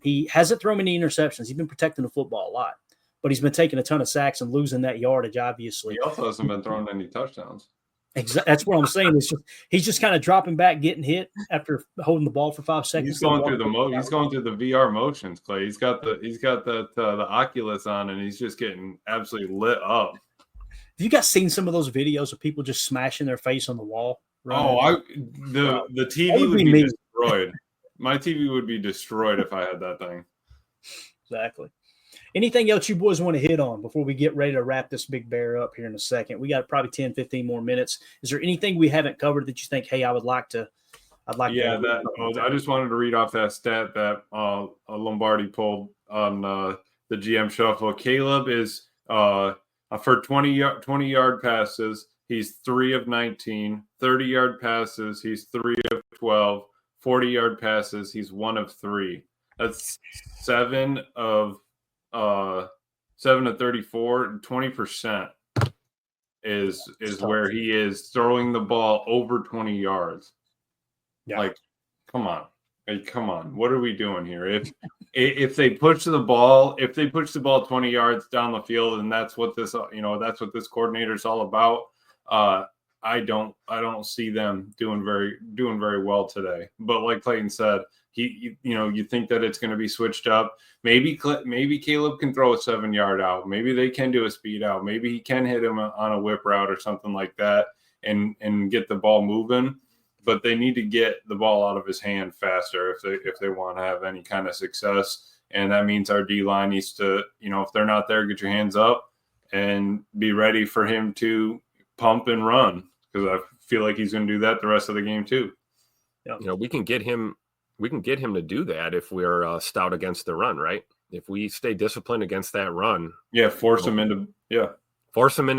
he hasn't thrown any interceptions. He's been protecting the football a lot, but he's been taking a ton of sacks and losing that yardage, obviously. He also hasn't been throwing any touchdowns. Exactly. That's what I'm saying. He's just kind of dropping back, getting hit after holding the ball for 5 seconds. He's going through he's going through the VR motions, Clay. He's got the Oculus on, and he's just getting absolutely lit up. Have you guys seen some of those videos of people just smashing their face on the wall? Right? The TV would be destroyed. My TV would be destroyed if I had that thing. Exactly. Anything else you boys want to hit on before we get ready to wrap this big bear up here in a second? We got probably 10, 15 more minutes. Is there anything we haven't covered that you think, hey, I'd like to I just wanted to read off that stat that Lombardi pulled on the GM shuffle. Caleb is for 20-yard passes, he's 3 of 19. 30-yard passes, he's 3 of 12. 40-yard passes, he's 1 of 3. That's 7 of 7 of 34, 20% is where he is throwing the ball over 20 yards. Yeah. Like, come on. Like, come on. What are we doing here? If they push the ball 20 yards down the field, and that's what this coordinator is all about. I don't see them doing very well today. But like Clayton said, you think that it's going to be switched up. Maybe Caleb can throw a 7-yard out. Maybe they can do a speed out. Maybe he can hit him on a whip route or something like that and get the ball moving. But they need to get the ball out of his hand faster if they want to have any kind of success. And that means our D-line needs to, if they're not there, get your hands up and be ready for him to pump and run, because I feel like he's going to do that the rest of the game too. Yeah. We can get him to do that if we're stout against the run, right? If we stay disciplined against that run. Yeah, force him into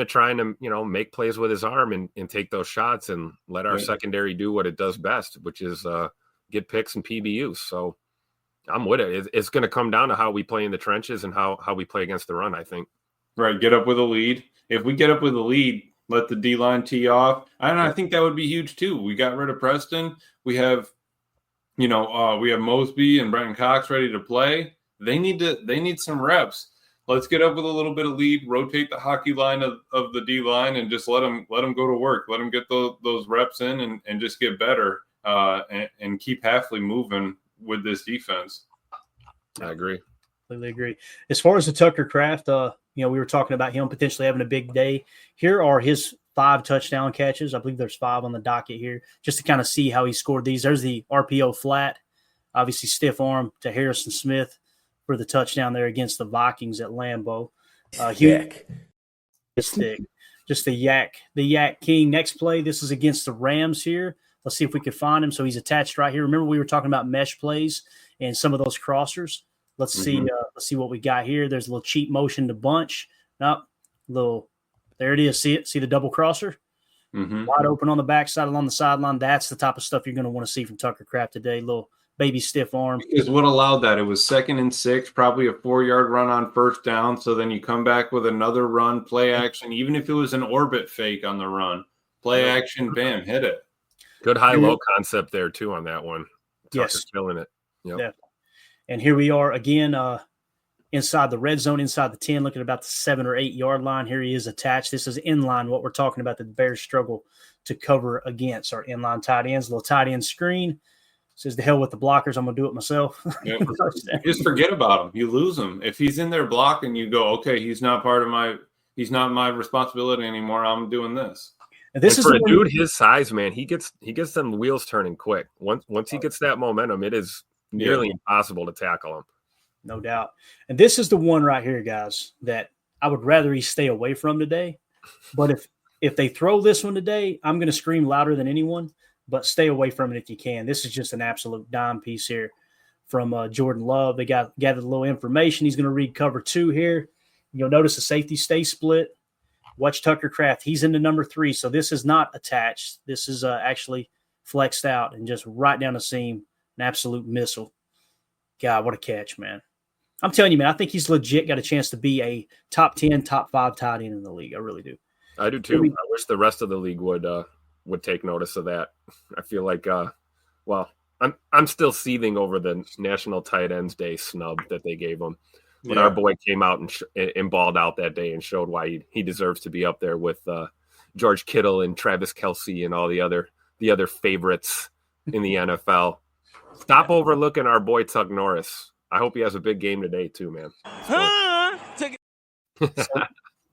trying to, make plays with his arm and take those shots and let our secondary do what it does best, which is get picks and PBUs. So I'm with it. It's going to come down to how we play in the trenches and how we play against the run, I think. Right. Get up with a lead. If we get up with a lead, let the D-line tee off. And I think that would be huge too. We got rid of Preston. We have, we have Mosby and Brenton Cox ready to play. They need some reps. Let's get up with a little bit of lead, rotate the hockey line of the D-line, and just let them go to work. Let them get those reps in and just get better and keep Hafley moving with this defense. I agree. Completely agree. As far as the Tucker Kraft, we were talking about him potentially having a big day. Here are his 5 touchdown catches. I believe there's 5 on the docket here, just to kind of see how he scored these. There's the RPO flat, obviously stiff arm to Harrison Smith for the touchdown there against the Vikings at Lambeau. Just the Yak King. Next play, this is against the Rams here. Let's see if we can find him. So he's attached right here. Remember, we were talking about mesh plays and some of those crossers. Let's see what we got here. There's a little cheap motion to bunch. There it is. See it? See the double crosser? Wide open on the backside along the sideline. That's the type of stuff you're going to want to see from Tucker Kraft today. Little baby stiff arm. Is what allowed that. It was 2nd and 6, probably a 4-yard run on first down. So then you come back with another run, play action, even if it was an orbit fake on the run. Play action, bam, hit it. Good high-low concept there, too, on that one. Tucker's killing it. Yep. Yeah. And here we are again inside the red zone, inside the 10, looking at about the 7 or 8 yard line. Here he is attached. This is inline, what we're talking about, the Bears struggle to cover against our inline tight ends. A little tight end screen. Says, the hell with the blockers. I'm going to do it myself. Yep. Just forget about him. You lose him. If he's in there blocking, you go, okay, he's not my responsibility anymore. I'm doing this. And this is for a dude his size, man, he gets them wheels turning quick. Once he gets that momentum, it is nearly impossible to tackle him. No doubt. And this is the one right here, guys, that I would rather he stay away from today. But if they throw this one today, I'm going to scream louder than anyone, but stay away from it if you can. This is just an absolute dime piece here from Jordan Love. They gathered a little information. He's going to read cover 2 here. You'll notice the safety stay split. Watch Tucker Kraft. He's into number 3, so this is not attached. This is actually flexed out and just right down the seam, an absolute missile. God, what a catch, man. I'm telling you, man, I think he's legit got a chance to be a top 10, top 5 tight end in the league. I really do. I do too. I wish the rest of the league would take notice of that. I feel like, I'm still seething over the National Tight Ends Day snub that they gave him. But our boy came out and balled out that day and showed why he deserves to be up there with George Kittle and Travis Kelce and all the other favorites in the NFL. Stop overlooking our boy Tuck Norris. I hope he has a big game today too, man. So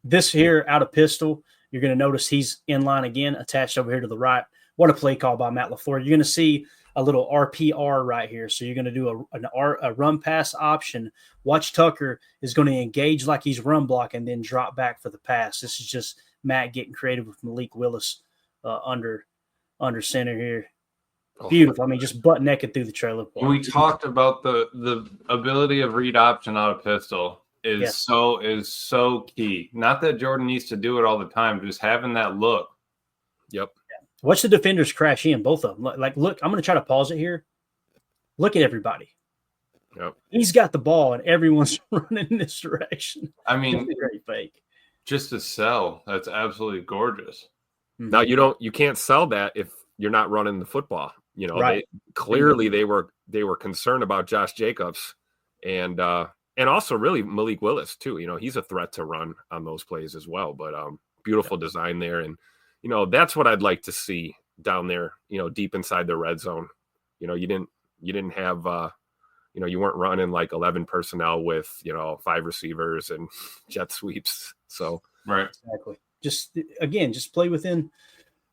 this here out of pistol, you're going to notice he's in line again, attached over here to the right. What a play call by Matt LaFleur. You're going to see a little RPR right here. So you're going to do a run pass option. Watch Tucker is going to engage like he's run block and then drop back for the pass. This is just Matt getting creative with Malik Willis under center here. Beautiful. I mean, just butt naked through the trailer park. We talked about the ability of read option out of pistol is so key. Not that Jordan needs to do it all the time, just having that look. Yep. Watch the defenders crash in, both of them. Like, look, I'm going to try to pause it here. Look at everybody. Yep. He's got the ball, and everyone's running in this direction. I It's mean, a great fake. just to sell, that's absolutely gorgeous. Now you can't sell that if you're not running the football. You know, Right. they were concerned about Josh Jacobs and also really Malik Willis too. You know, he's a threat to run on those plays as well. But beautiful design there, and you know that's what I'd like to see down there. You know, deep inside the red zone. You know, you didn't have you know, you weren't running like 11 personnel with, you know, 5 receivers and jet sweeps. So Right. Exactly. Just play within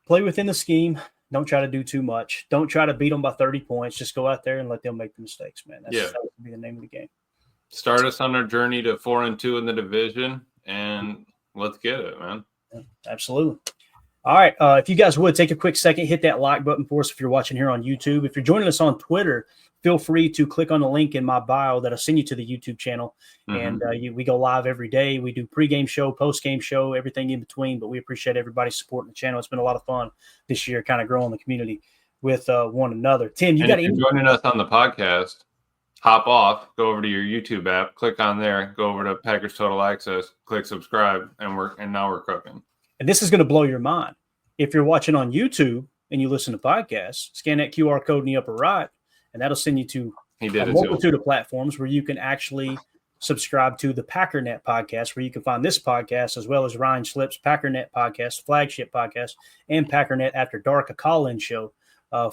the scheme. Don't try to do too much. Don't try to beat them by 30 points. Just go out there and let them make the mistakes, man. That would be the name of the game. Start us on our journey to 4-2 in the division, and let's get it, man. Yeah, absolutely. All right. If you guys would take a quick second, hit that like button for us if you're watching here on YouTube. If you're joining us on Twitter, feel free to click on the link in my bio that'll send you to the YouTube channel. And we go live every day. We do pregame show, postgame show, everything in between. But we appreciate everybody supporting the channel. It's been a lot of fun this year, kind of growing the community with one another. Tim, you got if you're joining us on the podcast, hop off, go over to your YouTube app, click on there, go over to Packers Total Access, click subscribe, and now we're cooking. And this is going to blow your mind. If you're watching on YouTube and you listen to podcasts, scan that QR code in the upper right, and that'll send you to a multitude of platforms where you can actually subscribe to the Packernet podcast, where you can find this podcast as well as Ryan Schlip's Packernet podcast, flagship podcast, and Packernet After Dark, a call-in show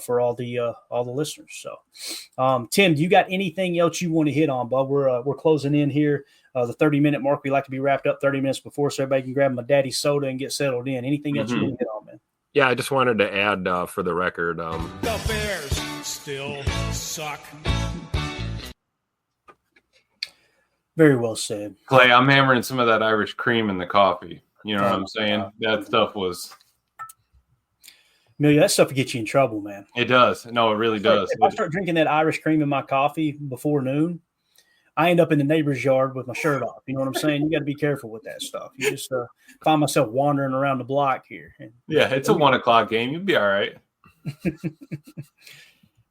for all the listeners. So, Tim, do you got anything else you want to hit on, bud? We're closing in here. The 30-minute mark. We like to be wrapped up 30 minutes before, so everybody can grab my daddy's soda and get settled in. Anything else you want to hit on, man? yeah, I just wanted to add for the record. The Bears still suck. Very well said. Clay, I'm hammering some of that Irish cream in the coffee. You know what I'm saying? That stuff was. Amelia, that stuff will get you in trouble, man. It does. No, it really does. If I start drinking that Irish cream in my coffee before noon, I end up in the neighbor's yard with my shirt off. You know what I'm saying? You got to be careful with that stuff. You just find myself wandering around the block here. Yeah, it's a 1:00 game. You'll be all right.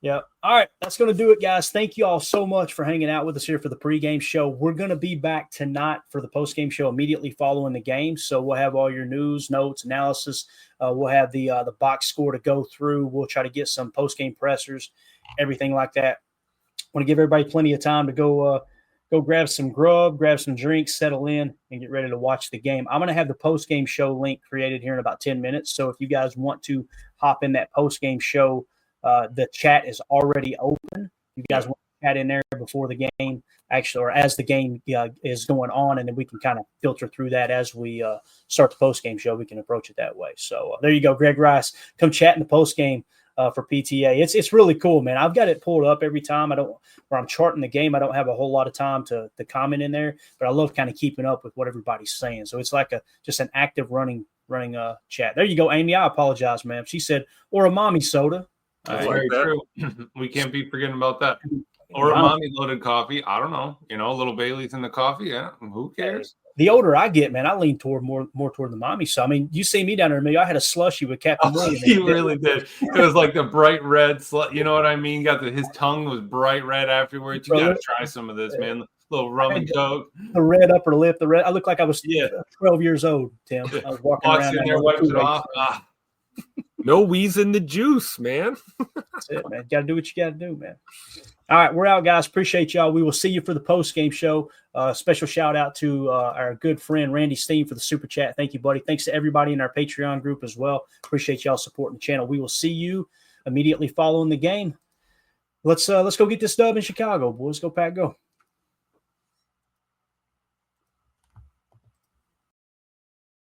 Yeah. All right. That's going to do it, guys. Thank you all so much for hanging out with us here for the pregame show. We're going to be back tonight for the postgame show immediately following the game. So we'll have all your news, notes, analysis. We'll have the box score to go through. We'll try to get some postgame pressers, everything like that. Want to give everybody plenty of time to go grab some grub, grab some drinks, settle in, and get ready to watch the game. I'm going to have the postgame show link created here in about 10 minutes. So if you guys want to hop in that postgame show, the chat is already open. You guys want to chat in there before the game, actually, or as the game is going on, and then we can kind of filter through that as we start the postgame show. We can approach it that way. So there you go, Greg Rice. Come chat in the postgame for PTA. It's really cool, man. I've got it pulled up every time. Where I'm charting the game, I don't have a whole lot of time to comment in there, but I love kind of keeping up with what everybody's saying. So it's like just an active running chat. There you go, Amy. I apologize, ma'am. She said, or a mommy soda. That's very true. We can't be forgetting about that. Or a mommy loaded coffee. I don't know. A little Bailey's in the coffee. Yeah. Who cares? The older I get, man, I lean more toward the mommy. So, I mean, you see me down there, maybe I had a slushie with Captain William. You really did. It was like the bright red you know what I mean? His tongue was bright red afterwards. You got to try some of this, man. Little rum and coke. The red upper lip. I looked like I was 12 years old, Tim. I was walking around in there, wiping it off. No wheezing the juice, man. That's it, man. Got to do what you got to do, man. All right, we're out, guys. Appreciate y'all. We will see you for the post-game show. Special shout-out to our good friend Randy Steen for the Super Chat. Thank you, buddy. Thanks to everybody in our Patreon group as well. Appreciate y'all supporting the channel. We will see you immediately following the game. Let's go get this dub in Chicago, boys. Go Pack, go.